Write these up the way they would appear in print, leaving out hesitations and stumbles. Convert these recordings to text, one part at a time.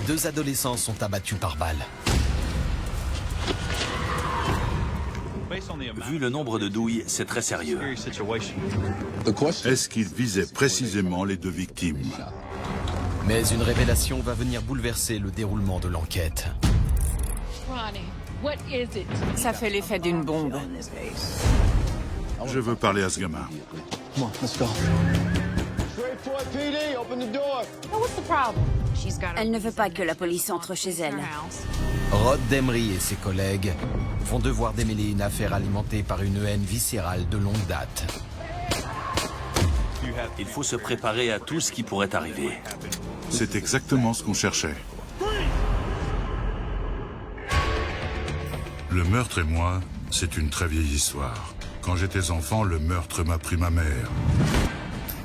2 adolescents sont abattus par balle. Vu le nombre de douilles, c'est très sérieux. Est-ce qu'il visait précisément les 2 victimes? Mais une révélation va venir bouleverser le déroulement de l'enquête. Ça fait l'effet d'une bombe. Je veux parler à ce gamin. Elle ne veut pas que la police entre chez elle. Rod Demery et ses collègues vont devoir démêler une affaire alimentée par une haine viscérale de longue date. Il faut se préparer à tout ce qui pourrait arriver. C'est exactement ce qu'on cherchait. Le meurtre et moi, c'est une très vieille histoire. Quand j'étais enfant, le meurtre m'a pris ma mère.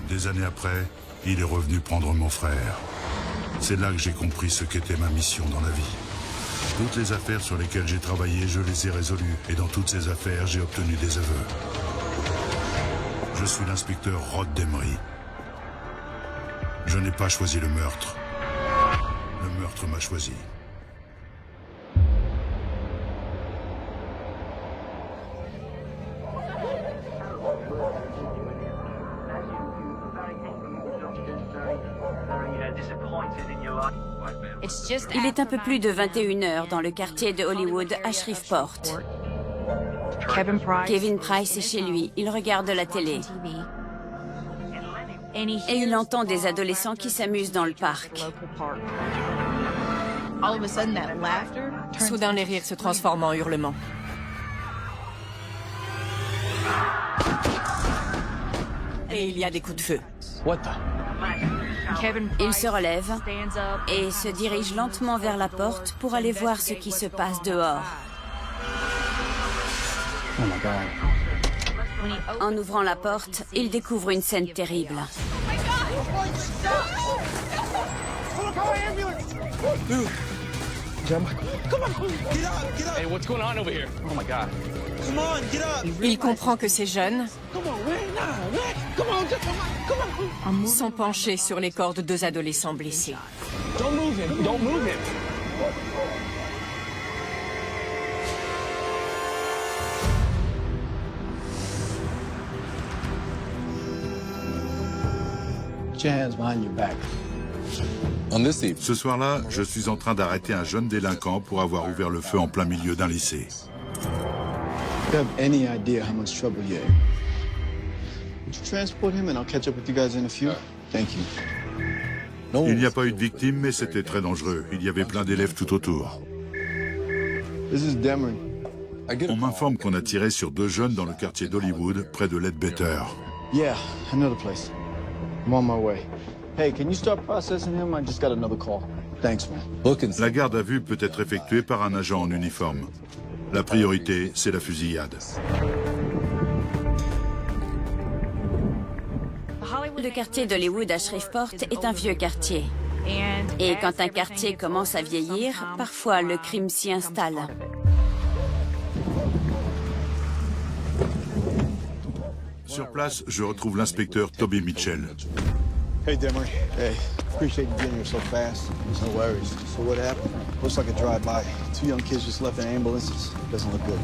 Des années après, il est revenu prendre mon frère. C'est là que j'ai compris ce qu'était ma mission dans la vie. Toutes les affaires sur lesquelles j'ai travaillé, je les ai résolues. Et dans toutes ces affaires, j'ai obtenu des aveux. Je suis l'inspecteur Rod Demery. Je n'ai pas choisi le meurtre. Le meurtre m'a choisi. Il est un peu plus de 21 h dans le quartier de Hollywood à Shreveport. Kevin Price est chez lui. Il regarde la télé. Et il entend des adolescents qui s'amusent dans le parc. Soudain, les rires se transforment en hurlements. Et il y a des coups de feu. Il se relève et se dirige lentement vers la porte pour aller voir ce qui se passe dehors. En ouvrant la porte, il découvre une scène terrible. Il comprend que ces jeunes sont penchés sur les corps de 2 adolescents blessés. Ce soir-là, je suis en train d'arrêter un jeune délinquant pour avoir ouvert le feu en plein milieu d'un lycée. Il n'y a pas eu de victime, mais c'était très dangereux. Il y avait plein d'élèves tout autour. On m'informe qu'on a tiré sur 2 jeunes dans le quartier d'Hollywood, près de Leadbetter. Yeah, another place. I'm on my way. Hey, can you start processing him? I just got another call. Thanks, man. La garde à vue peut être effectuée par un agent en uniforme. La priorité, c'est la fusillade. Le quartier d'Hollywood à Shreveport est un vieux quartier. Et quand un quartier commence à vieillir, parfois le crime s'y installe. Sur place, je retrouve l'inspecteur Toby Mitchell. Hey, Demery. Hey, appreciate you getting here so fast. No worries. So what happened? Looks like a drive-by. 2 young kids just left in ambulances. Doesn't look good.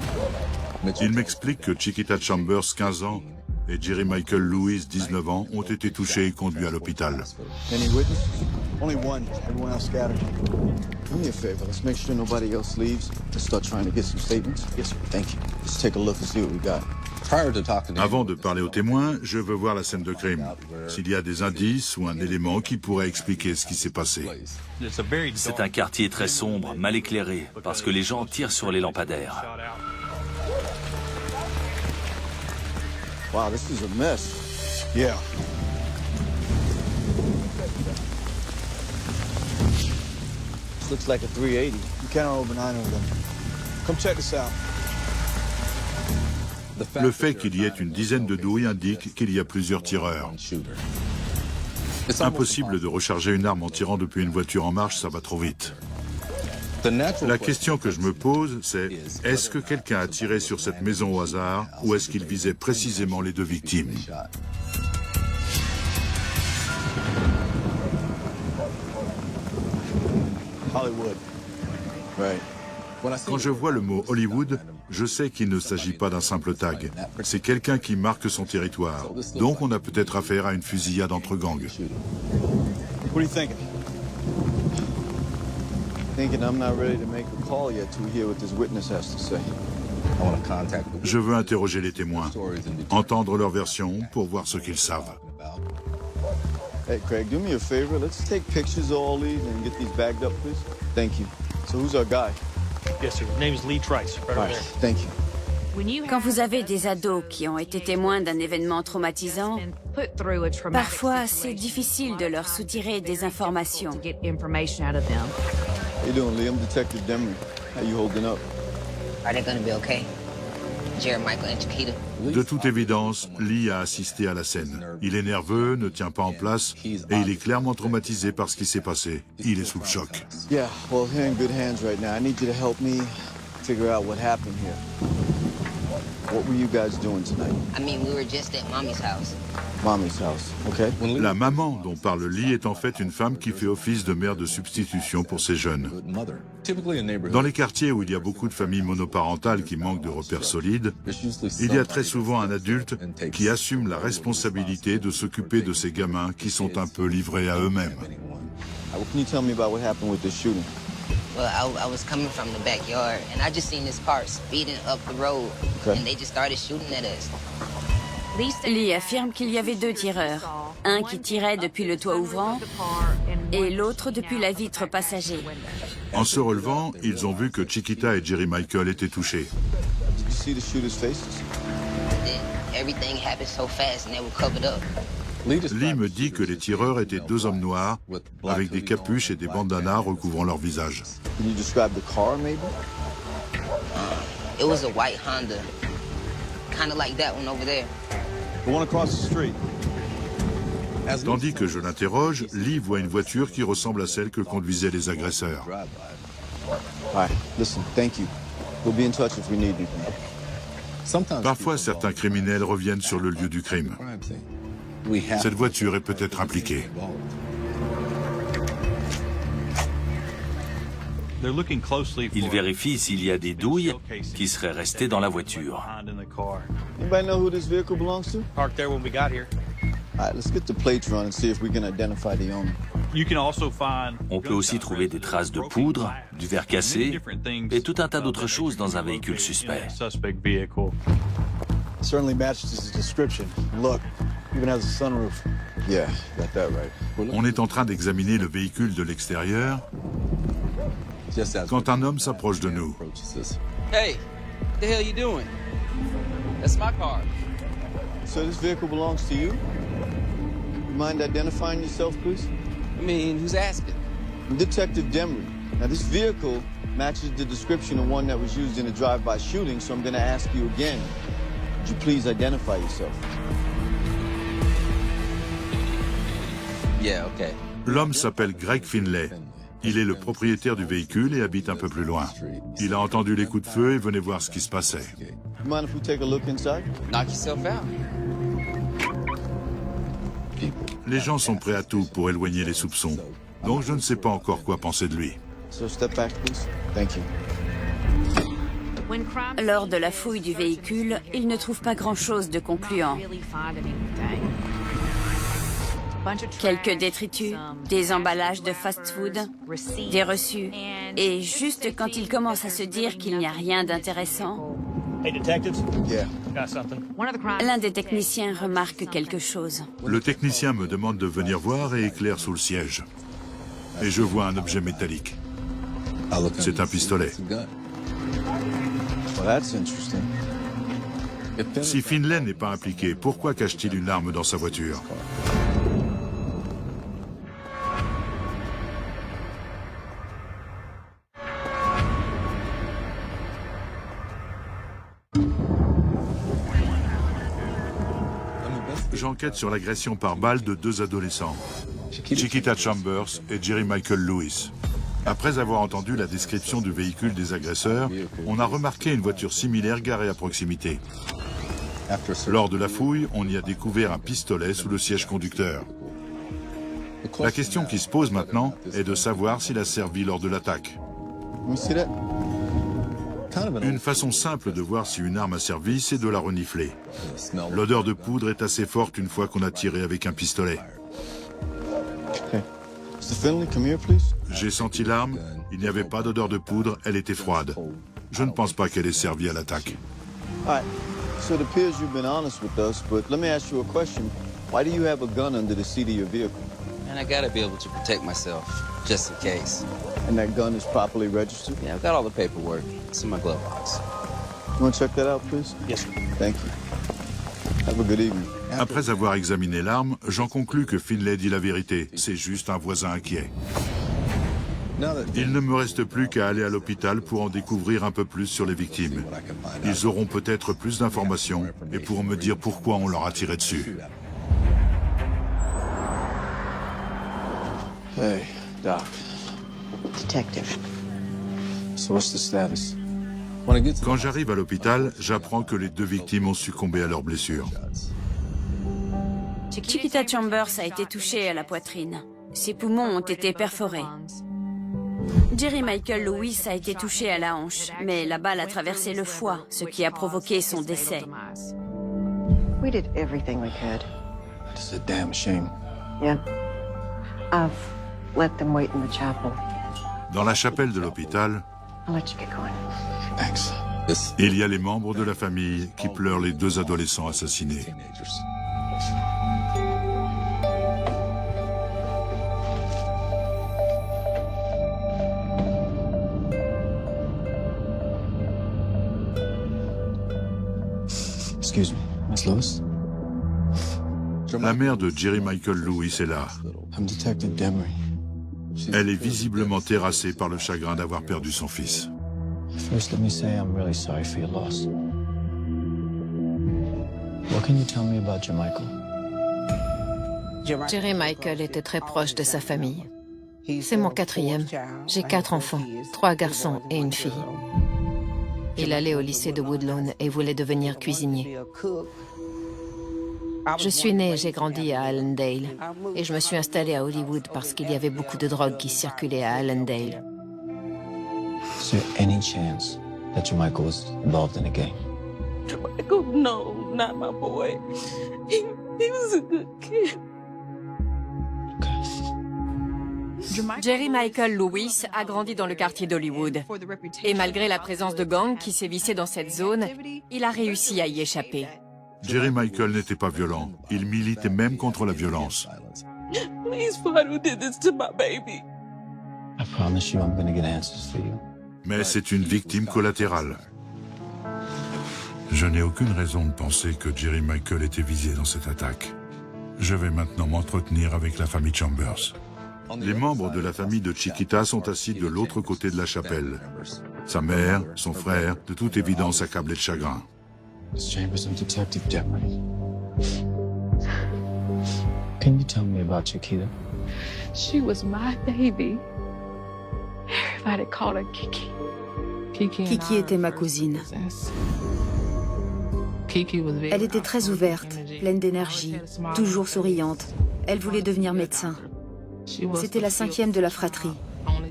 Il m'explique que Chiquita Chambers, 15 ans, et Jerry Michael Lewis, 19 ans, ont été touchés et conduits à l'hôpital. Any witness? Only one. Everyone else scattered. Do me a favor. Let's make sure nobody else leaves. Let's start trying to get some statements. Yes, sir. Thank you. Let's take a look and see what we got. Avant de parler aux témoins, je veux voir la scène de crime. S'il y a des indices ou un élément qui pourrait expliquer ce qui s'est passé. C'est un quartier très sombre, mal éclairé, parce que les gens tirent sur les lampadaires. Wow, this is a mess. Yeah. This looks like a 380. You can't open either of them. Come check this out. Le fait qu'il y ait une dizaine de douilles indique qu'il y a plusieurs tireurs. Impossible de recharger une arme en tirant depuis une voiture en marche, ça va trop vite. La question que je me pose, c'est est-ce que quelqu'un a tiré sur cette maison au hasard ou est-ce qu'il visait précisément les 2 victimes? Hollywood. Right. Quand je vois le mot Hollywood, je sais qu'il ne s'agit pas d'un simple tag. C'est quelqu'un qui marque son territoire. Donc on a peut-être affaire à une fusillade entre gangs. What are you thinking? Thinking I'm not ready to make a call yet to hear what this witness has to say. I want to contact the... Je veux interroger les témoins, entendre leur version pour voir ce qu'ils savent. Hey, Craig, do me a favor. Let's take pictures of all these and get these bagged up, please. Thank you. So who's our guy? Yes, sir. His name is Lee Trice. Right over there. Thank you. Quand vous avez des ados qui ont été témoins d'un événement traumatisant, parfois c'est difficile de leur soutirer des informations. How you doing, Liam? Detective Demery. How you holding up? Are they gonna be okay? Jared, Michael, and Chiquita. De toute évidence, Lee a assisté à la scène. Il est nerveux, ne tient pas en place, et il est clairement traumatisé par ce qui s'est passé. Il est sous le choc. Yeah, well, you're in good hands right now. I need you to help me figure out what happened here. What were you guys doing tonight? I mean, we were just at Mommy's house. Mommy's house, okay? La maman dont parle Lee est en fait une femme qui fait office de mère de substitution pour ses jeunes. Dans les quartiers où il y a beaucoup de familles monoparentales qui manquent de repères solides, il y a très souvent un adulte qui assume la responsabilité de s'occuper de ces gamins qui sont un peu livrés à eux-mêmes. Can you tell me about what happened with this shooting? Well, I was coming from the backyard, and I just seen this car speeding up the road, and they just started shooting at us. Lee affirme qu'il y avait deux tireurs, un qui tirait depuis le toit ouvrant et l'autre depuis la vitre passager. En se relevant, ils ont vu que Chiquita et Jerry Michael étaient touchés. Did you see the shooters' faces? Then everything happened so fast, and they were covered up. Lee me dit que les tireurs étaient deux hommes noirs avec des capuches et des bandanas recouvrant leur visage. Can you describe the car, maybe? It was a white Honda, kind of like that one over there. The one across the street. Tandis que je l'interroge, Lee voit une voiture qui ressemble à celle que conduisaient les agresseurs. All right, listen, thank you. We'll be in touch if we need anything. Parfois, certains criminels reviennent sur le lieu du crime. Cette voiture est peut-être impliquée. Ils vérifient s'il y a des douilles qui seraient restées dans la voiture. Anybody know who this vehicle belongs to? Parked there when we got here. All right, let's get the plates run and see if we can identify the owner. You can also find. On peut aussi trouver des traces de poudre, du verre cassé et tout un tas d'autres choses dans un véhicule suspect. Suspect vehicle. Certainly matched his description. Look, even has a sunroof. Yeah, got that right. On est en train d'examiner le véhicule de l'extérieur quand un homme s'approche de nous. Hey, what the hell you doing? That's my car. So this vehicle belongs to you? You mind identifying yourself, please? I mean, who's asking? I'm Detective Demery. Now, this vehicle matches the description of one that was used in a drive-by shooting, so I'm going to ask you again. Would you please identify yourself? Yeah, okay. L'homme s'appelle Greg Finlay. Il est le propriétaire du véhicule et habite un peu plus loin. Il a entendu les coups de feu et venait voir ce qui se passait. You mind if we take a look inside? Knock yourself out. Les gens sont prêts à tout pour éloigner les soupçons. Donc je ne sais pas encore quoi penser de lui. So step back, please. Thank you. Lors de la fouille du véhicule, il ne trouve pas grand-chose de concluant. Quelques détritus, des emballages de fast-food, des reçus. Et juste quand il commence à se dire qu'il n'y a rien d'intéressant, Hey, detectives. Yeah. Got something. l'un des techniciens remarque quelque chose. Le technicien me demande de venir voir et éclaire sous le siège. Et je vois un objet métallique. C'est un pistolet. Well, that's interesting. Si Finlay n'est pas impliqué, pourquoi cache-t-il une arme dans sa voiture? J'enquête sur l'agression par balle de deux adolescents, Chiquita Chambers et Jerry Michael Lewis. Après avoir entendu la description du véhicule des agresseurs, on a remarqué une voiture similaire garée à proximité. Lors de la fouille, on y a découvert un pistolet sous le siège conducteur. La question qui se pose maintenant est de savoir s'il a servi lors de l'attaque. Une façon simple de voir si une arme a servi, c'est de la renifler. L'odeur de poudre est assez forte une fois qu'on a tiré avec un pistolet. J'ai senti l'arme, il n'y avait pas d'odeur de poudre, elle était froide. Je ne pense pas qu'elle ait servi à l'attaque. So it appears you've been honest with us, but let me ask you a question. Why do you have a gun under the seat of your vehicle? And I gotta be able to protect myself, just in case. And that gun is properly registered? Yeah, I've got all the paperwork. It's in my glove box. You want to check that out, please? Yes, sir. Thank you. Have a good evening. Après avoir examiné l'arme, j'en conclus que Finlay dit la vérité. C'est juste un voisin inquiet. Il ne me reste plus qu'à aller à l'hôpital pour en découvrir un peu plus sur les victimes. Ils auront peut-être plus d'informations et pourront me dire pourquoi on leur a tiré dessus. Hey, Doc. Detective. So what's the status? Quand j'arrive à l'hôpital, j'apprends que les 2 victimes ont succombé à leurs blessures. Chiquita Chambers a été touchée à la poitrine. Ses poumons ont été perforés. Jerry Michael Lewis a été touché à la hanche, mais la balle a traversé le foie, ce qui a provoqué son décès. We did everything we could. It's a damn shame. Yeah. I've let them wait in the chapel. Dans la chapelle de l'hôpital, I'll let you get going. Thanks. il y a les membres de la famille qui pleurent les 2 adolescents assassinés. Excuse me, Miss Lewis? La mère de Jerry Michael Lewis est là. I'm Detective Demery. Elle est visiblement terrassée par le chagrin d'avoir perdu son fils. First, let me say I'm really sorry for your loss. What can you tell me about your Michael? Jerry Michael était très proche de sa famille. C'est mon 4e. J'ai 4 enfants, 3 garçons et une fille. Il allait au lycée de Woodlawn et voulait devenir cuisinier. Je suis née et j'ai grandi à Allendale. Et je me suis installée à Hollywood parce qu'il y avait beaucoup de drogue qui circulait à Allendale. Is there any chance that your Michael was involved in a gang? Michael, no, not my boy. He was a good kid. Jerry Michael Lewis a grandi dans le quartier d'Hollywood. Et malgré la présence de gangs qui sévissaient dans cette zone, il a réussi à y échapper. Jerry Michael n'était pas violent. Il militait même contre la violence. Please find who did this to my baby. I promise you I'm gonna get answers for you. Mais c'est une victime collatérale. Je n'ai aucune raison de penser que Jerry Michael était visé dans cette attaque. Je vais maintenant m'entretenir avec la famille Chambers. Les membres de la famille de Chiquita sont assis de l'autre côté de la chapelle. Sa mère, son frère, de toute évidence accablés de chagrin. Miss Chambers, I'm Detective Demery. Can you tell me about Chiquita? She was my baby. Everybody called her Kiki. Kiki était ma cousine. Elle était très ouverte, pleine d'énergie, toujours souriante. Elle voulait devenir médecin. C'était la 5e de la fratrie,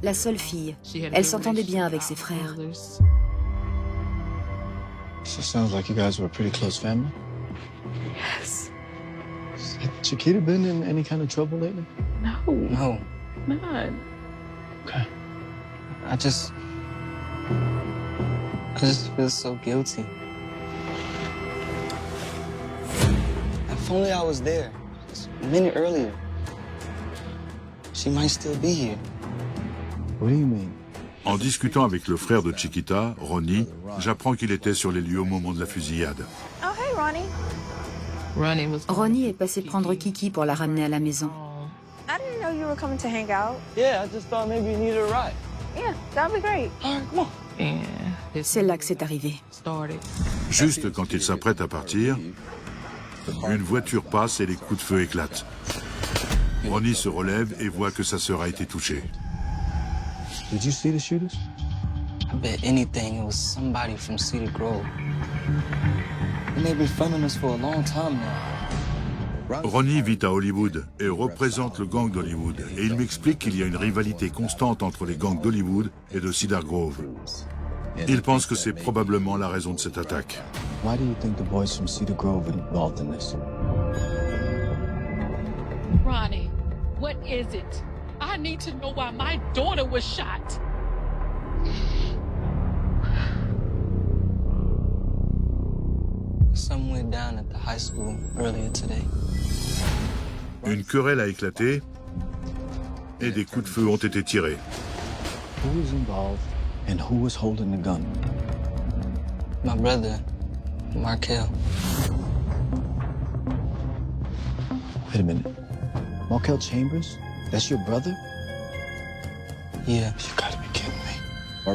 la seule fille. Elle s'entendait bien avec ses frères. So it sounds like you guys were a pretty close family. Yes. Has Chiquita been in any kind of trouble lately? No. No. None. Okay. I just feel so guilty. If only I was there, just a minute earlier. She might still be here. What do you mean? En discutant avec le frère de Chiquita, Ronnie, j'apprends qu'il était sur les lieux au moment de la fusillade. Oh, hey, Ronnie. Ronnie est passé prendre Kiki pour la ramener à la maison. I didn't know you were coming to hang out. Yeah, I just thought maybe you needed a ride. Yeah, that'd be great. All right, come on. C'est là que c'est arrivé. Juste quand il s'apprête à partir, une voiture passe et les coups de feu éclatent. Ronnie se relève et voit que sa sœur a été touchée. Did you see the shooters? I bet anything it was somebody from Cedar Grove. And they've been filming us for a long time now. Ronnie vit à Hollywood et représente le gang d'Hollywood. Et il m'explique qu'il y a une rivalité constante entre les gangs d'Hollywood et de Cedar Grove. Il pense que c'est probablement la raison de cette attaque. Why do you think the boys from Cedar Grove are involved in this? Ronnie, what is it? I need to know why my daughter was shot. Something went down at the high school earlier today. Une querelle a éclaté et des coups de feu ont été tirés. Who was involved and who was holding the gun? My brother, Markel. Wait a minute. Markel Chambers? That's your brother? Yeah. You gotta be kidding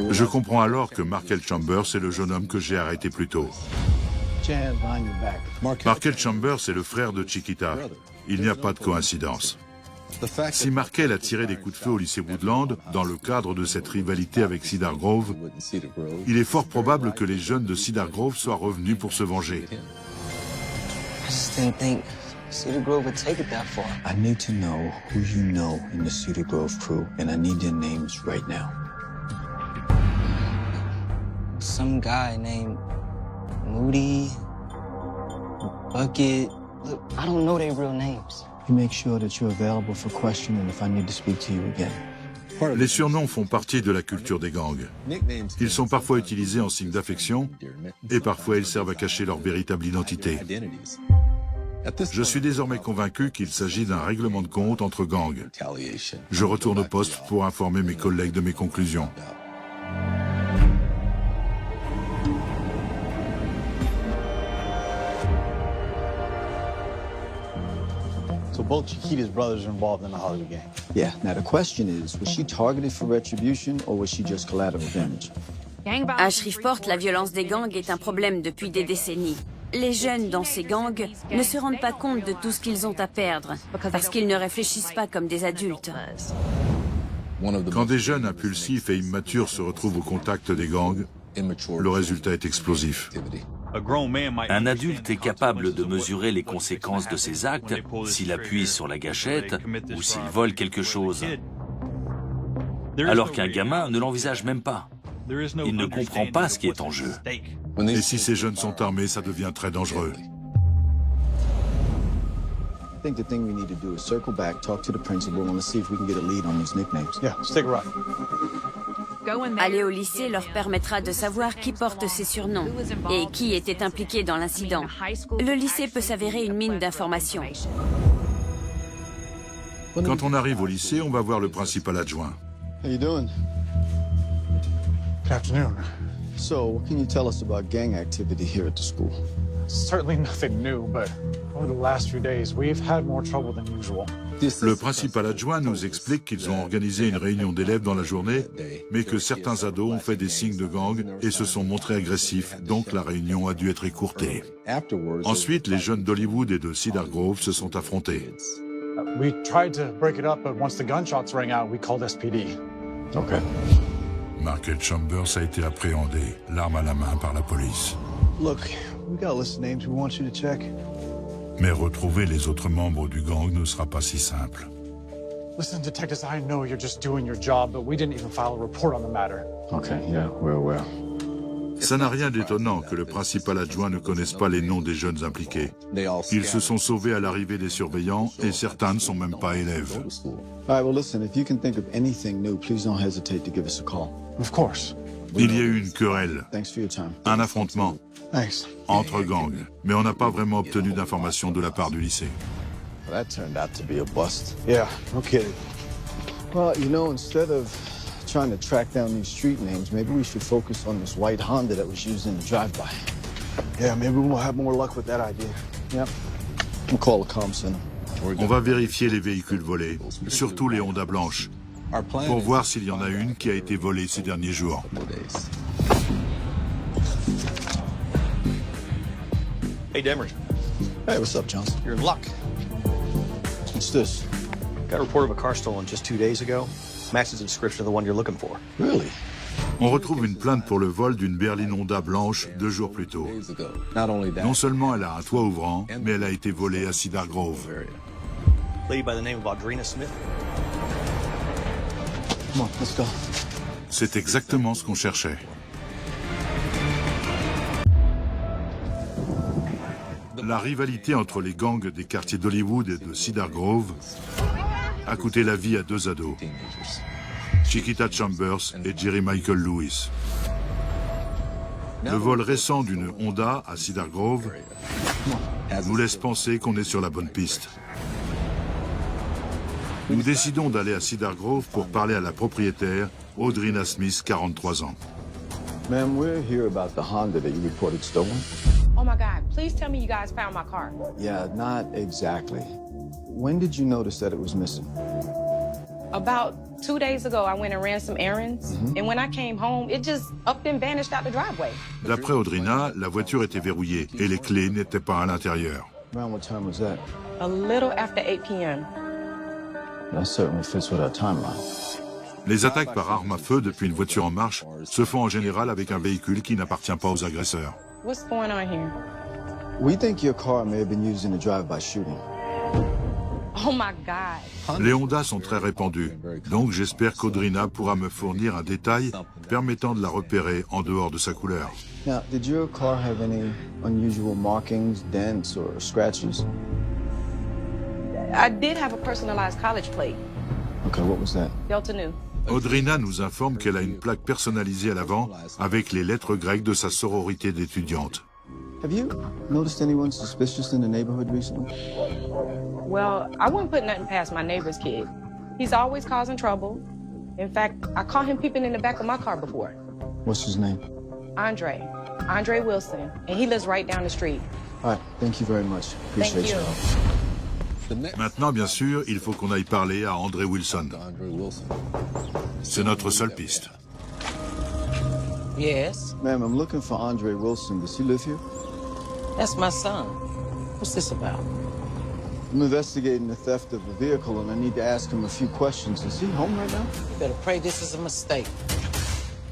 me. Je comprends alors que Markel Chambers est le jeune homme que j'ai arrêté plus tôt. Markel Chambers est le frère de Chiquita. Il n'y a pas de coïncidence. Si Markel a tiré des coups de feu au lycée Woodland, dans le cadre de cette rivalité avec Cedar Grove, il est fort probable que les jeunes de Cedar Grove soient revenus pour se venger. I just didn't think Cedar Grove would take it that far. I need to know who you know in the Cedar Grove crew, and I need their names right now. Some guy named Moody, Bucket. Look, I don't know their real names. You make sure that you're available for questioning if I need to speak to you again. Les surnoms font partie de la culture des gangs. Ils sont parfois utilisés en signe d'affection et parfois ils servent à cacher leur véritable identité. Je suis désormais convaincu qu'il s'agit d'un règlement de compte entre gangs. Je retourne au poste pour informer mes collègues de mes conclusions. So both Chiquita's brothers are involved in the Hollywood gang. Yeah. Now the question is, was she targeted for retribution or was she just collateral damage? À Shreveport, la violence des gangs est un problème depuis des décennies. Les jeunes dans ces gangs ne se rendent pas compte de tout ce qu'ils ont à perdre, parce qu'ils ne réfléchissent pas comme des adultes. Quand des jeunes impulsifs et immatures se retrouvent au contact des gangs, le résultat est explosif. Un adulte est capable de mesurer les conséquences de ses actes s'il appuie sur la gâchette ou s'il vole quelque chose. Alors qu'un gamin ne l'envisage même pas. Il ne comprend pas ce qui est en jeu. Et si ces jeunes sont armés, ça devient très dangereux. I think the thing we need to do is circle back, talk to the principal, and let's see if we can get a lead on these nicknames. Yeah, stick around. Aller au lycée leur permettra de savoir qui porte ces surnoms et qui était impliqué dans l'incident. Le lycée peut s'avérer une mine d'informations. Quand on arrive au lycée, on va voir le principal adjoint. How you doing? Good afternoon. So, what can you tell us about gang activity here at the school? Certainly nothing new, but over the last few days, we've had more trouble than usual. Le principal adjoint nous explique qu'ils ont organisé une réunion d'élèves dans la journée, mais que certains ados ont fait des signes de gang et se sont montrés agressifs, donc la réunion a dû être écourtée. Ensuite, les jeunes d'Hollywood et de Cedar Grove se sont affrontés. We tried to break it up, but once the gunshots rang out, we called SPD. Okay. Markel Chambers a été appréhendé, l'arme à la main, par la police. Look, we got a list of names we want you to check. Mais retrouver les autres membres du gang ne sera pas si simple. Listen, detectives, I know you're just doing your job, but we didn't even file a report on the matter. Okay, yeah, we're aware. Ça n'a rien d'étonnant que le principal adjoint ne connaisse pas les noms des jeunes impliqués. Ils se sont sauvés à l'arrivée des surveillants et certains ne sont même pas élèves. All right, well, listen, if you can think of anything new, please don't hesitate to give us a call. Of course. Il y a eu une querelle, Thanks for your time. un affrontement Thanks. entre gangs, mais on n'a pas vraiment obtenu d'informations de la part du lycée. Well, that turned out to be a bust. Yeah, no kidding. Well, you know, instead of trying to track down these street names, maybe we should focus on this white Honda that was used in the drive-by. Yeah, maybe we'll have more luck with that idea. Yep. We'll call the comm center. On va vérifier les véhicules volés, surtout les Honda blanches, pour voir s'il y en a une qui a été volée ces derniers jours. Hey, Demers. Hey, what's up, Johnson? You're in luck. What's this? Got a report of a car stolen just 2 days ago. Matches the description of the one you're looking for. Really? On retrouve une plainte pour le vol d'une berline Honda blanche 2 jours plus tôt. Non seulement elle a un toit ouvrant, mais elle a été volée à Cedar Grove. Lady by the name of Audrina Smith. Come on, let's go. C'est exactement ce qu'on cherchait. La rivalité entre les gangs des quartiers d'Hollywood et de Cedar Grove a coûté la vie à 2 ados, Chiquita Chambers et Jerry Michael Lewis. Le vol récent d'une Honda à Cedar Grove nous laisse penser qu'on est sur la bonne piste. Nous décidons d'aller à Cedar Grove pour parler à la propriétaire, Audrina Smith, 43 ans. Ma'am, we're here about the Honda that you reported stolen. Oh my God, please tell me you guys found my car. Yeah, not exactly. When did you notice that it was missing? About 2 days ago, I went and ran some errands, and when I came home, it just up and vanished out the driveway. D'après Audrina, la voiture était verrouillée et les clés n'étaient pas à l'intérieur. Around what time was that? A little after 8 p.m. That certainly fits with our timeline. Les attaques par arme à feu depuis une voiture en marche se font en général avec un véhicule qui n'appartient pas aux agresseurs. What's going on here? We think your car may have been used in a drive-by shooting. Oh my God. Les Hondas sont très répandus, donc j'espère qu'Audrina pourra me fournir un détail permettant de la repérer en dehors de sa couleur. Now, did your car have any unusual markings, dents, or scratches? I did have a personalized college plate. Okay, what was that? Delta Nu. Audrina nous informe qu'elle a une plaque personnalisée à l'avant avec les lettres grecques de sa sororité d'étudiante. Have you noticed anyone suspicious in the neighborhood recently? Well, I wouldn't put nothing past my neighbor's kid. He's always causing trouble. In fact, I caught him peeping in the back of my car before. What's his name? Andre Wilson, and he lives right down the street. All right, thank you very much. Appreciate you. Maintenant, bien sûr, il faut qu'on aille parler à Andre Wilson. C'est notre seule piste. Yes? Ma'am, I'm looking for Andre Wilson. Does he live here? That's my son. What's this about? I'm investigating the theft of a vehicle, and I need to ask him a few questions. Is he home right now? You better pray this is a mistake.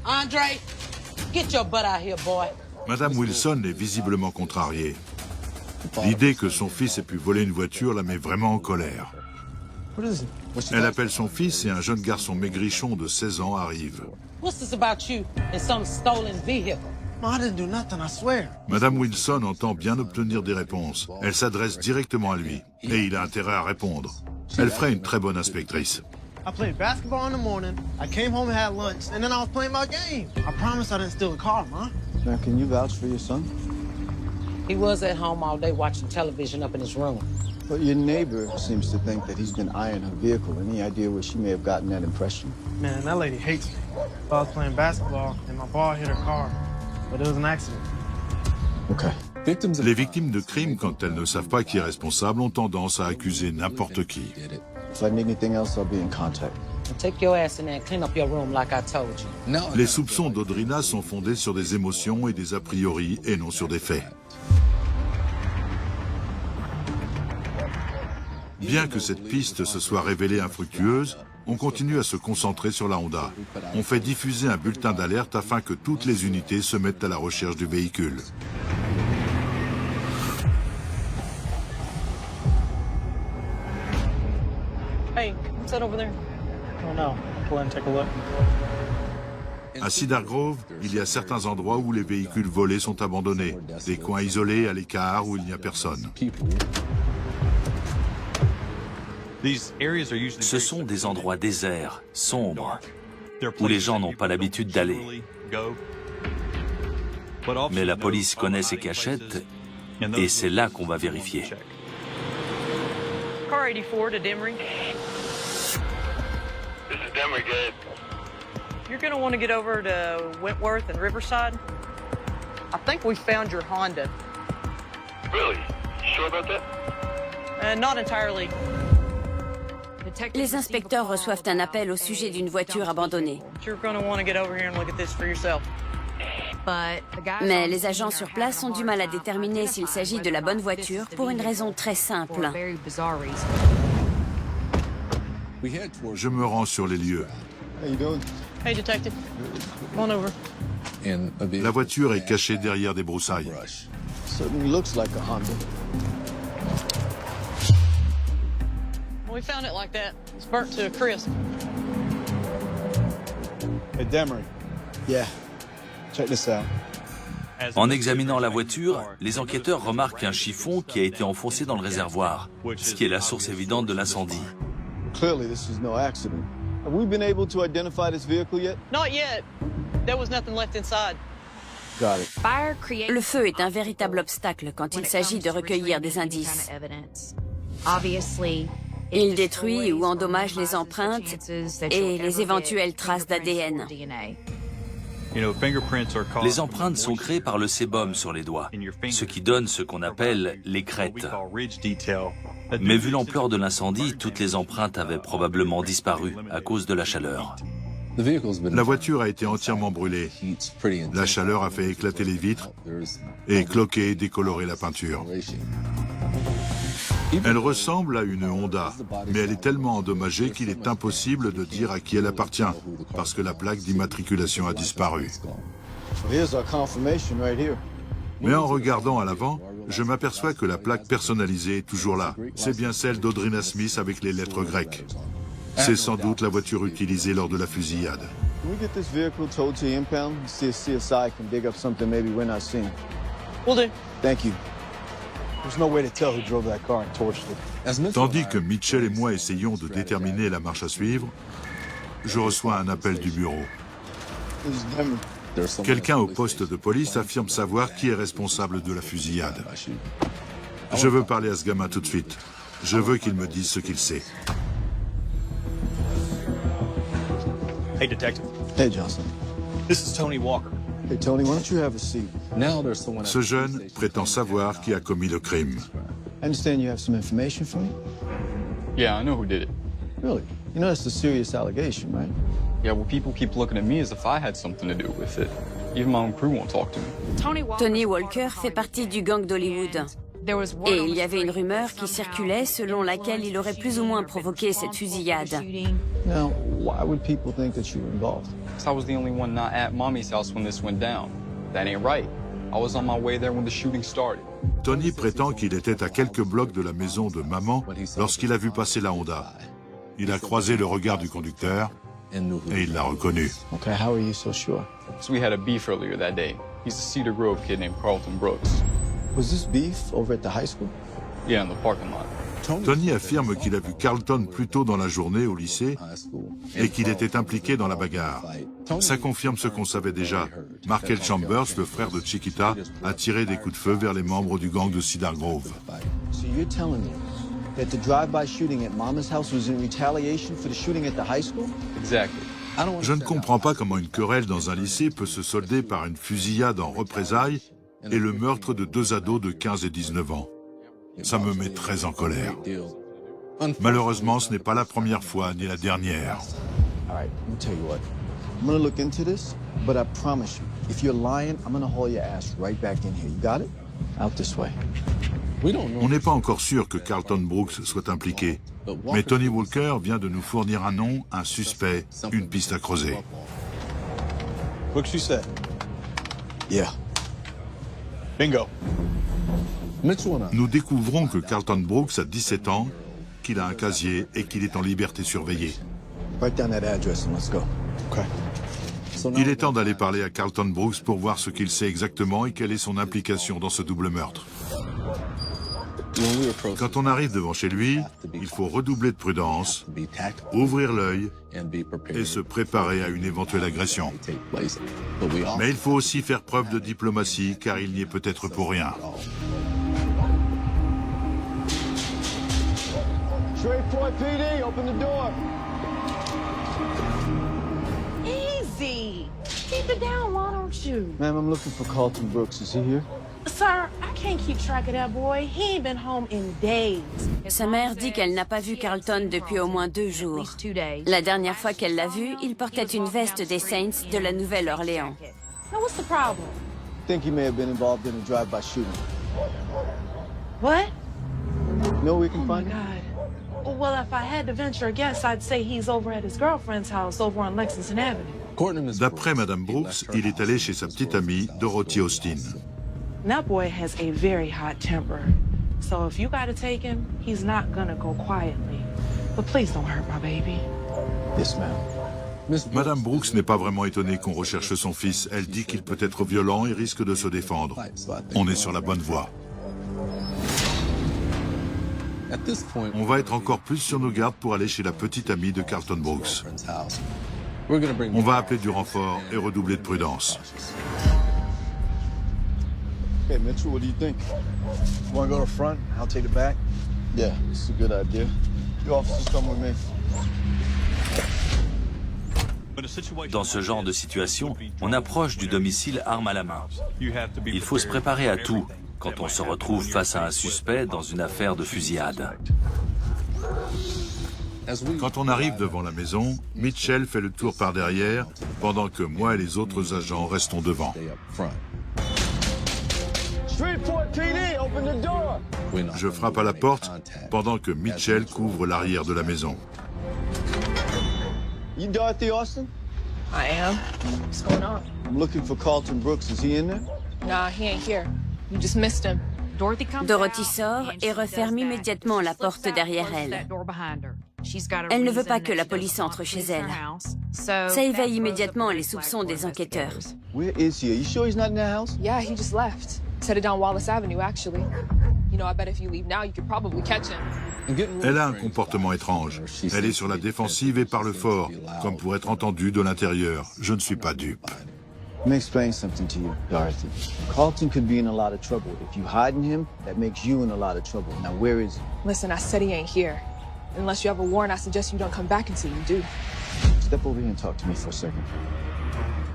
Andre, get your butt out here, boy. Madame Wilson est visiblement contrariée. L'idée que son fils ait pu voler une voiture la met vraiment en colère. Elle appelle son fils et un jeune garçon maigrichon de 16 ans arrive. What's this about you and some stolen vehicle? No, I didn't do nothing, I swear. Madame Wilson entend bien obtenir des réponses. Elle s'adresse directement à lui et il a intérêt à répondre. Elle ferait une très bonne inspectrice. I played basketball in the morning, I came home and had lunch, and then I was playing my game. I promise I didn't steal the car, Ma. Now, can you vouch for your son? He was at home all day watching television up in his room. But your neighbor seems to think that he's been eyeing her vehicle. Any idea where she may have gotten that impression? Man, that lady hates me. I was playing basketball, and my ball hit her car. But it was an accident. Okay. Les victimes de crimes, quand elles ne savent pas qui est responsable, ont tendance à accuser n'importe qui. If I need anything else, I'll be in contact. Take your ass in there and clean up your room like I told you. Les soupçons d'Audrina sont fondés sur des émotions et des a priori et non sur des faits. Bien que cette piste se soit révélée infructueuse, on continue à se concentrer sur la Honda. On fait diffuser un bulletin d'alerte afin que toutes les unités se mettent à la recherche du véhicule. Hey, what's that over there? Oh no, go ahead and take a look. À Cedar Grove, il y a certains endroits où les véhicules volés sont abandonnés, des coins isolés à l'écart où il n'y a personne. Ce sont des endroits déserts, sombres, où les gens n'ont pas l'habitude d'aller. Mais la police connaît ces cachettes et c'est là qu'on va vérifier. Car 84 to Demery. This is Demery, good. You're going to want to get over to Wentworth and Riverside. I think we found your Honda. Really? You sure about that? Not entirely. Les inspecteurs reçoivent un appel au sujet d'une voiture abandonnée. You're going to want to get over here and look at this for yourself. Mais les agents sur place ont du mal à déterminer s'il s'agit de la bonne voiture pour une raison très simple. Je me rends sur les lieux. How you doing? Hey, detective. Come on over. La voiture est cachée derrière des broussailles. Certainly looks like a Honda. We found it like that. It's burnt to a crisp. Hey, Demery. Yeah. Check this out. En examinant la voiture, les enquêteurs remarquent un chiffon qui a été enfoncé dans le réservoir, ce qui est la source évidente de l'incendie. Clearly, this is no accident. Have we been able to identify this vehicle yet? Not yet. There was nothing left inside. Got it. Le feu est un véritable obstacle quand il s'agit de recueillir des indices. Il détruit ou endommage les empreintes et les éventuelles traces d'ADN. Les empreintes sont créées par le sébum sur les doigts, ce qui donne ce qu'on appelle les crêtes. Mais vu l'ampleur de l'incendie, toutes les empreintes avaient probablement disparu à cause de la chaleur. La voiture a été entièrement brûlée. La chaleur a fait éclater les vitres et cloquer et décolorer la peinture. Elle ressemble à une Honda, mais elle est tellement endommagée qu'il est impossible de dire à qui elle appartient, parce que la plaque d'immatriculation a disparu. Mais en regardant à l'avant, je m'aperçois que la plaque personnalisée est toujours là. C'est bien celle d'Audrina Smith avec les lettres grecques. C'est sans doute la voiture utilisée lors de la fusillade. Tandis que Mitchell et moi essayons de déterminer la marche à suivre, je reçois un appel du bureau. Quelqu'un au poste de police affirme savoir qui est responsable de la fusillade. Je veux parler à ce gamin tout de suite. Je veux qu'il me dise ce qu'il sait. Hey, detective. Hey, Johnson. This is Tony Walker. Hey, Tony, why don't you have a seat? Ce jeune prétend savoir qui a commis le crime. I understand you have some information for me? Yeah, I know who did it. Really? You know that's a serious allegation, right? Yeah, well, people keep looking at me as if I had something to do with it. Even my own crew won't talk to me. Tony Walker fait partie du gang d'Hollywood. Et il y avait une rumeur qui circulait selon laquelle il aurait plus ou moins provoqué cette fusillade. Now, why would people think that you were involved? I was the only one not at Mommy's house when this went down. That ain't right. I was on my way there when the shooting started. Tony prétend qu'il était à quelques blocs de la maison de maman lorsqu'il a vu passer la Honda. Il a croisé le regard du conducteur et il l'a reconnu. Okay, how are you so sure? So we had a beef earlier that day. He's a Cedar Grove kid named Carlton Brooks. Was this beef over at the high school? Yeah, in the parking lot. Tony affirme qu'il a vu Carlton plus tôt dans la journée au lycée et qu'il était impliqué dans la bagarre. Ça confirme ce qu'on savait déjà. Markel Chambers, le frère de Chiquita, a tiré des coups de feu vers les membres du gang de Cedar Grove. So you're telling me that the drive-by shooting at Mama's house was in retaliation for the shooting at the high school? Exactly. Je ne comprends pas comment une querelle dans un lycée peut se solder par une fusillade en représailles et le meurtre de deux ados de 15 et 19 ans. Ça me met très en colère. Malheureusement, ce n'est pas la première fois ni la dernière. All right, let me tell you what. I'm gonna look into this, but I promise you, if you're lying, I'm gonna haul your ass right back in here. You got it? Out this way. On n'est pas encore sûr que Carlton Brooks soit impliqué, mais Tony Walker vient de nous fournir un nom, un suspect, une piste à creuser. Brooks, you said? Yeah. Bingo. Nous découvrons que Carlton Brooks a 17 ans, qu'il a un casier et qu'il est en liberté surveillée. Write down that address and let's go. Okay. Il est temps d'aller parler à Carlton Brooks pour voir ce qu'il sait exactement et quelle est son implication dans ce double meurtre. Quand on arrive devant chez lui, il faut redoubler de prudence, ouvrir l'œil et se préparer à une éventuelle agression. Mais il faut aussi faire preuve de diplomatie car il n'y est peut-être pour rien. Shreveport PD, open the door. Easy. Keep it down, why don't you? Ma'am, I'm looking for Carlton Brooks. Is he here? Sir, I can't keep track of that boy. He ain't been home in days. Sa mère dit qu'elle n'a pas vu Carlton depuis au moins 2 jours. La dernière fois qu'elle l'a vu, il portait une veste des Saints de la Nouvelle-Orléans. Now, what's the problem? I think he may have been involved in a drive-by shooting. What? No, we can find him? God. Well, if I had to venture a guess, I'd say he's over at his girlfriend's house over on Lexington Avenue. D'après Madame Brooks, il est allé chez sa petite amie Dorothy Austin. That boy has a very hot temper. So if you gotta take him, he's not gonna go quietly. But please don't hurt my baby. Yes, ma'am. Madame Brooks n'est pas vraiment étonnée qu'on recherche son fils. Elle dit qu'il peut être violent et risque de se défendre. On est sur la bonne voie. On va être encore plus sur nos gardes pour aller chez la petite amie de Carlton Brooks. On va appeler du renfort et redoubler de prudence. Hey, Mitchell, what do you think? You want to go to the front? I'll take the back. Yeah, it's a good idea. The officers come with me. Dans ce genre de situation, on approche du domicile arme à la main. Il faut se préparer à tout quand on se retrouve face à un suspect dans une affaire de fusillade. Quand on arrive devant la maison, Mitchell fait le tour par derrière, pendant que moi et les autres agents restons devant. Je frappe à la porte, pendant que Mitchell couvre l'arrière de la maison. You Dorothy Austin? I am. What's going on? I'm looking for Carlton Brooks. Is he in there? Nah, he ain't here. You just missed him. Dorothy sort et referme immédiatement la porte derrière elle. Elle ne veut pas que la police entre chez elle. Ça éveille immédiatement les soupçons des enquêteurs. Where is he? Are you sure he's not in the house? Yeah, he just left. He's headed down Wallace Avenue, actually. You know, I bet if you leave now, you could probably catch him. Elle a un comportement étrange. Elle est sur la défensive et parle fort, comme pour être entendue de l'intérieur. Je ne suis pas dupe. Let me explain something to you, Dorothy. Carlton could be in a lot of trouble. If you hiding him, that makes you in a lot of trouble. Now, where is he? Listen, I said he ain't here. Unless you have a warrant, I suggest you don't come back until you do. Step over here and talk to me for a second.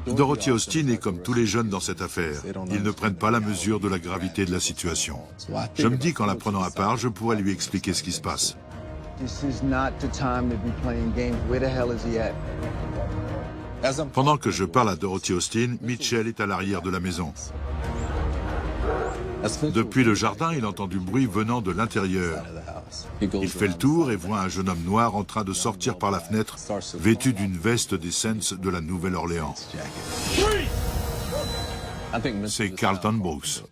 Dorothy Austin est comme tous les jeunes dans cette affaire. Ils ne prennent pas la mesure de la gravité de la situation. Je me dis qu'en la prenant à part, je pourrais lui expliquer ce qui se passe. Pendant que je parle à Dorothy Austin, Mitchell est à l'arrière de la maison. Depuis le jardin, il entend du bruit venant de l'intérieur. Il fait le tour et voit un jeune homme noir en train de sortir par la fenêtre, vêtu d'une veste des Saints de la Nouvelle-Orléans. C'est Carlton Brooks.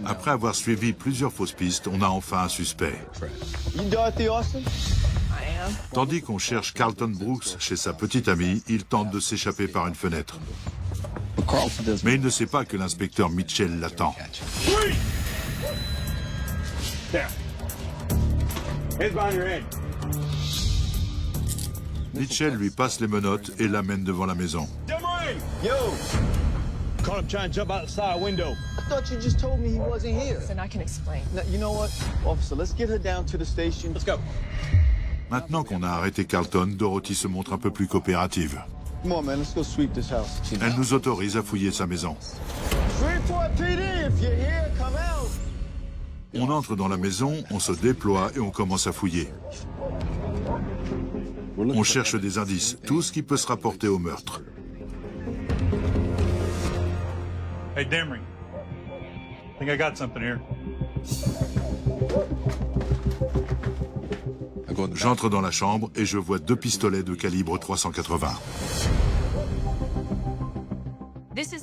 Après avoir suivi plusieurs fausses pistes, on a enfin un suspect. Tandis qu'on cherche Carlton Brooks chez sa petite amie, il tente de s'échapper par une fenêtre. Mais il ne sait pas que l'inspecteur Mitchell l'attend. Mitchell lui passe les menottes et l'amène devant la maison. Yo! Caught him trying to jump out the side window. I thought you just told me he wasn't here. Then I can explain. Now, you know what, officer, let's get her down to the station. Let's go. Maintenant qu'on a arrêté Carlton, Dorothy se montre un peu plus coopérative. Come on, man, let's go sweep this house. Elle nous autorise à fouiller sa maison. Report PD, if you're here, come out. On entre dans la maison, on se déploie et on commence à fouiller. On cherche des indices, tout ce qui peut se rapporter au meurtre. Hey, Demery. I think I got something here. J'entre dans la chambre et je vois 2 pistolets de calibre 380.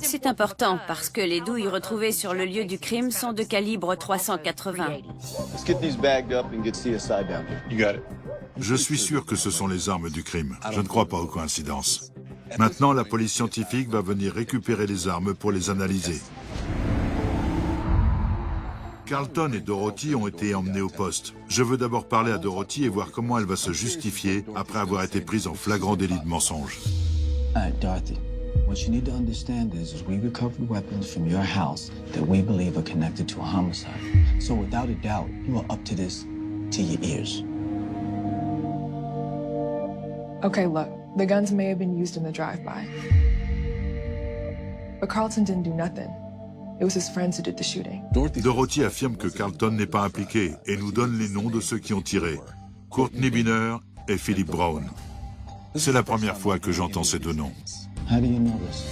C'est important parce que les douilles retrouvées sur le lieu du crime sont de calibre 380. Let's get these bagged up and get CSI down here. You got it. Je suis sûr que ce sont les armes du crime. Je ne crois pas aux coïncidences. Maintenant, la police scientifique va venir récupérer les armes pour les analyser. Carlton et Dorothy ont été emmenés au poste. Je veux d'abord parler à Dorothy et voir comment elle va se justifier après avoir été prise en flagrant délit de mensonge. Dorothy, what you need to understand is we recovered weapons from your house that we believe are connected to a homicide. So without a doubt, you are up to this to your ears. Okay, look, the guns may have been used in the drive-by. But Carlton didn't do nothing. It was his friends who did the shooting. Dorothy affirme que Carlton n'est pas impliqué et nous donne les noms de ceux qui ont tiré. Courtney Biner et Philip Brown. C'est la première fois que j'entends ces 2 noms. How do you know this?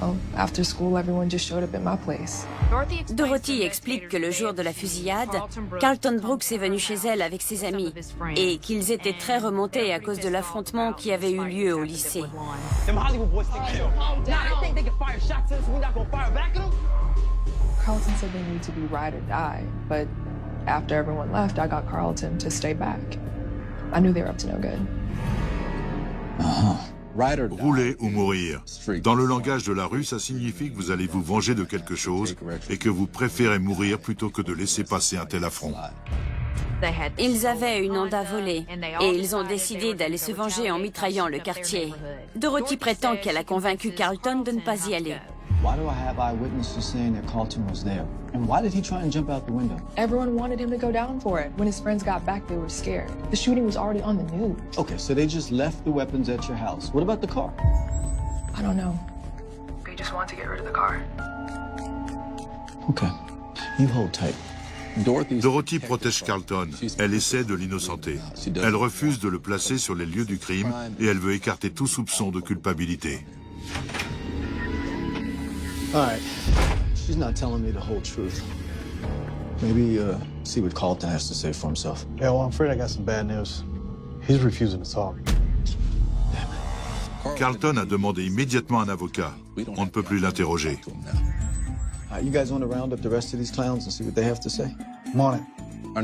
Well, after school, everyone just showed up at my place. Dorothy explique que le jour de la fusillade, Carlton Brooks est venu chez elle avec ses amis et qu'ils étaient très remontés à cause de l'affrontement qui avait eu lieu au lycée. Carlton said they need to be ride or die, but after everyone left, I got Carlton to stay back. I knew they were up to no good. Rouler ou mourir. Dans le langage de la rue, ça signifie que vous allez vous venger de quelque chose et que vous préférez mourir plutôt que de laisser passer un tel affront. Ils avaient une Honda volée et ils ont décidé d'aller se venger en mitraillant le quartier. Dorothy prétend qu'elle a convaincu Carlton de ne pas y aller. Why do I have eyewitnesses saying that Carlton was there? And why did he try and jump out the window? Everyone wanted him to go down for it. When his friends got back, they were scared. The shooting was already on the news. Okay, so they just left the weapons at your house. What about the car? I don't know. They just want to get rid of the car. Okay, you hold tight. Dorothy protège Carlton. Elle essaie de l'innocenter. Elle refuse de le placer sur les lieux du crime et elle veut écarter tout soupçon de culpabilité. All right, she's not telling me the whole truth. Maybe see what Carlton has to say for himself. Yeah, well, I'm afraid I got some bad news. He's refusing to talk. Carlton a demandé immédiatement un avocat. On ne peut plus l'interroger. You guys want to round up the rest of these clowns and see what they have to say? I'm on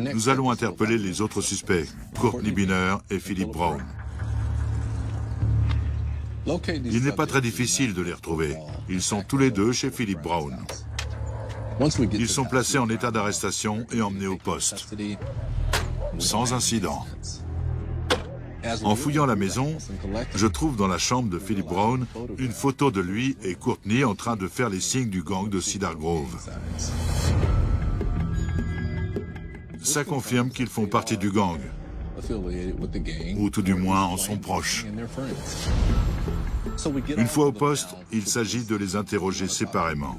it. Nous allons interpeller les autres suspects, Courtney Binner et Philip Brown. Il n'est pas très difficile de les retrouver. Ils sont tous les deux chez Philip Brown. Ils sont placés en état d'arrestation et emmenés au poste. Sans incident. En fouillant la maison, je trouve dans la chambre de Philip Brown une photo de lui et Courtney en train de faire les signes du gang de Cedar Grove. Ça confirme qu'ils font partie du gang. Ou tout du moins en sont proches. Une fois au poste, il s'agit de les interroger séparément.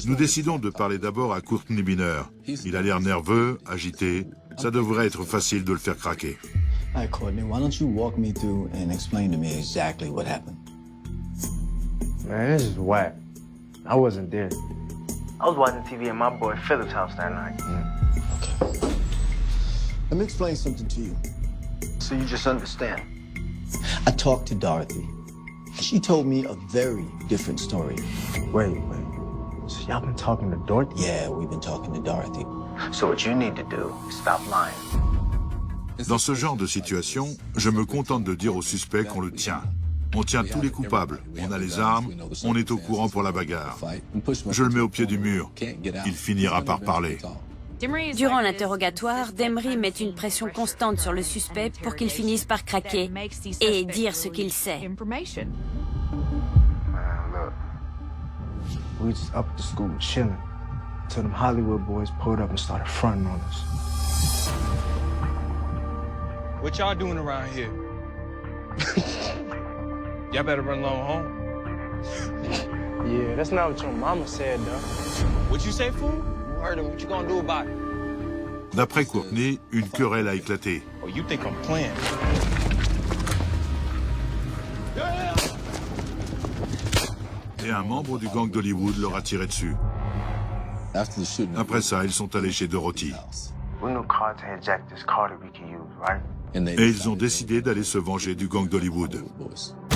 Nous décidons de parler d'abord à Courtney Binner. Il a l'air nerveux, agité. Ça devrait être facile de le faire craquer. All right, Courtney, why don't you walk me through and explain to me exactly what happened? Man, this is whack. I wasn't there. I was watching TV at my boy Philip's house that night. Okay. Let me explain something to you. So you just understand. I talked to Dorothy. She told me a very different story. Wait. So y'all been talking to Dorothy? Yeah, we've been talking to Dorothy. So what you need to do is stop lying. Dans ce genre de situation, je me contente de dire au suspect qu'on le tient. On tient tous les coupables, on a les armes, on est au courant pour la bagarre. Je le mets au pied du mur, il finira par parler. Durant l'interrogatoire, Demery met une pression constante sur le suspect pour qu'il finisse par craquer et dire ce qu'il sait. Man, look. We just up at the school chilling until them Hollywood boys pulled up and started fronting on us. What y'all doing around here? Y'all better run along home. Yeah, that's not what your mama said, though. What you say, fool? You heard him. What you gonna do about it? D'après Courtney, une querelle a éclaté. Oh, you think I'm playing? Et un membre du gang d'Hollywood leur a tiré dessus. Après ça, ils sont allés chez Dorothy. We knew Carlton had jacked this car that we could use, right? Et ils ont décidé d'aller se venger du gang d'Hollywood.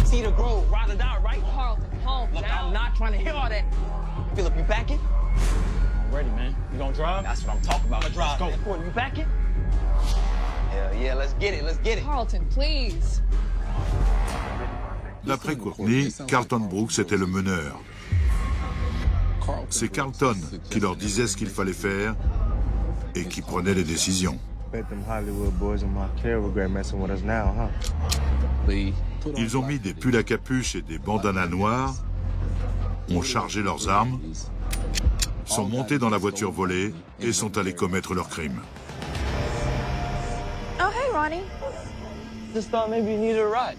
Cedar Grove, ride it out, right? Carlton, calm down. Look, I'm not trying to hear all that. Philip, you backing? I'm ready, man. You gonna drive? That's what I'm talking about. I'm gonna drive. Let's go. You backing? Hell yeah, let's get it. Carlton, please. D'après Courtney, Carlton Brooks était le meneur. C'est Carlton qui leur disait ce qu'il fallait faire et qui prenait les décisions. Ils ont mis des pulls à capuche et des bandanas noirs, ont chargé leurs armes, sont montés dans la voiture volée et sont allés commettre leur crime. Oh, hey, Ronnie. Just thought maybe you needed a ride.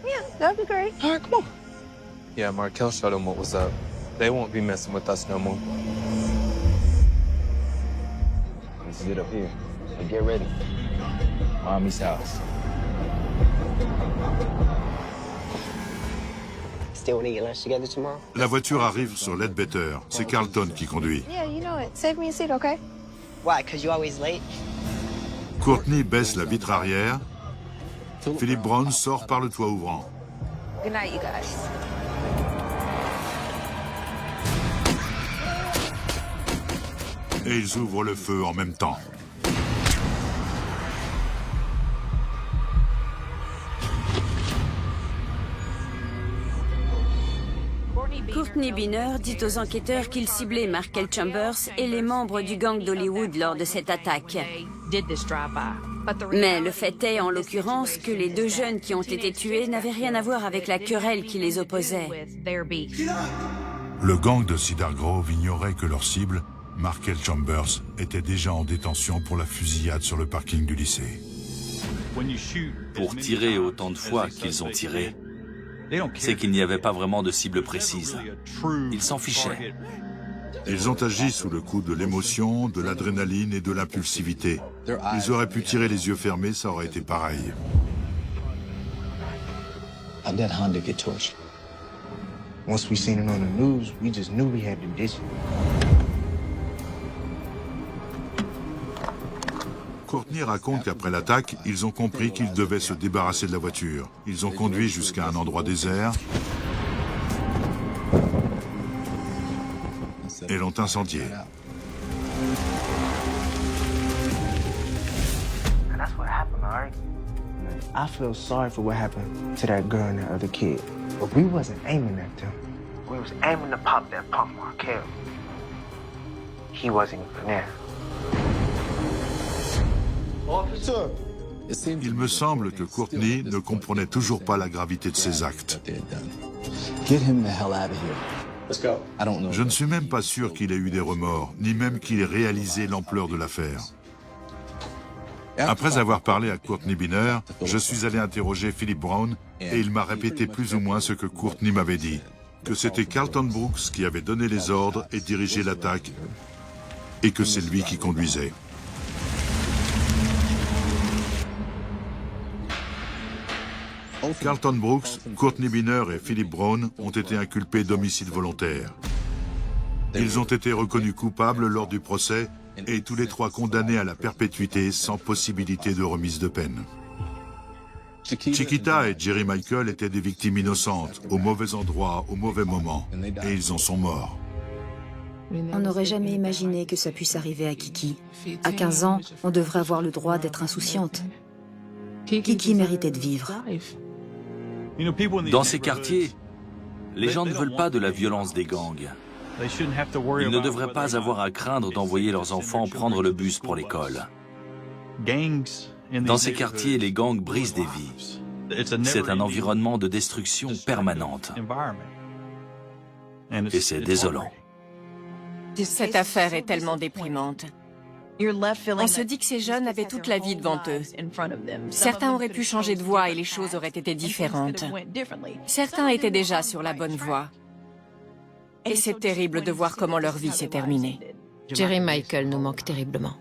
Yeah, that'd be great. All right, come on. Yeah, Markel showed them what was up. They won't be messing with us no more. Let's get up here. Hey, get ready. Mommy's house. La voiture arrive sur Ledbetter. C'est Carlton qui conduit. Yeah, you know it. Save me a seat, okay? Why? Because you always late? Courtney baisse la vitre arrière. Philip Brown sort par le toit ouvrant. Good night, you guys. Et ils ouvrent le feu en même temps. Courtney Biner dit aux enquêteurs qu'il ciblait Markel Chambers et les membres du gang d'Hollywood lors de cette attaque. Mais le fait est, en l'occurrence, que les deux jeunes qui ont été tués n'avaient rien à voir avec la querelle qui les opposait. Le gang de Cedar Grove ignorait que leur cible, Markel Chambers, était déjà en détention pour la fusillade sur le parking du lycée. Pour tirer autant de fois qu'ils ont tiré, c'est qu'il n'y avait pas vraiment de cible précise. Ils s'en fichaient. Ils ont agi sous le coup de l'émotion, de l'adrénaline et de l'impulsivité. Ils auraient pu tirer les yeux fermés, ça aurait été pareil. How'd that Honda get torched? Once we seen it on the news, we just knew we had to ditch it. Courtney raconte qu'après l'attaque, ils ont compris qu'ils devaient se débarrasser de la voiture. Ils ont conduit jusqu'à un endroit désert et l'ont incendiée. That's what happened, alright? I feel sorry for what happened to that girl and that other kid. But we wasn't aiming at them. We was aiming to pop that punk Markel. He wasn't even there. Il me semble que Courtney ne comprenait toujours pas la gravité de ses actes. Get him the hell out of here. Let's go. I don't know. Je ne suis même pas sûr qu'il ait eu des remords, ni même qu'il ait réalisé l'ampleur de l'affaire. Après avoir parlé à Courtney Biner, je suis allé interroger Philip Brown et il m'a répété plus ou moins ce que Courtney m'avait dit, que c'était Carlton Brooks qui avait donné les ordres et dirigé l'attaque et que c'est lui qui conduisait. Carlton Brooks, Courtney Biner et Philip Brown ont été inculpés d'homicide volontaire. Ils ont été reconnus coupables lors du procès et tous les trois condamnés à la perpétuité sans possibilité de remise de peine. Chiquita et Jerry Michael étaient des victimes innocentes, au mauvais endroit, au mauvais moment, et ils en sont morts. On n'aurait jamais imaginé que ça puisse arriver à Kiki. À 15 ans, on devrait avoir le droit d'être insouciante. Kiki méritait de vivre. Dans ces quartiers, les gens ne veulent pas de la violence des gangs. Ils ne devraient pas avoir à craindre d'envoyer leurs enfants prendre le bus pour l'école. Dans ces quartiers, les gangs brisent des vies. C'est un environnement de destruction permanente. Et c'est désolant. Cette affaire est tellement déprimante. On se dit que ces jeunes avaient toute la vie devant eux. Certains auraient pu changer de voie et les choses auraient été différentes. Certains étaient déjà sur la bonne voie. Et c'est terrible de voir comment leur vie s'est terminée. Jerry Michael nous manque terriblement.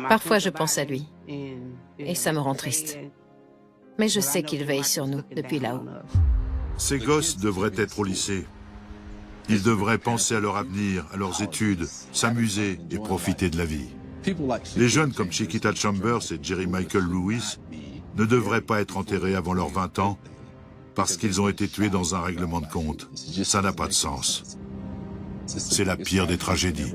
Parfois, je pense à lui. Et ça me rend triste. Mais je sais qu'il veille sur nous depuis là-haut. Ces gosses devraient être au lycée. Ils devraient penser à leur avenir, à leurs études, s'amuser et profiter de la vie. Les jeunes comme Chiquita Chambers et Jerry Michael Lewis ne devraient pas être enterrés avant leurs 20 ans parce qu'ils ont été tués dans un règlement de compte. Ça n'a pas de sens. C'est la pire des tragédies.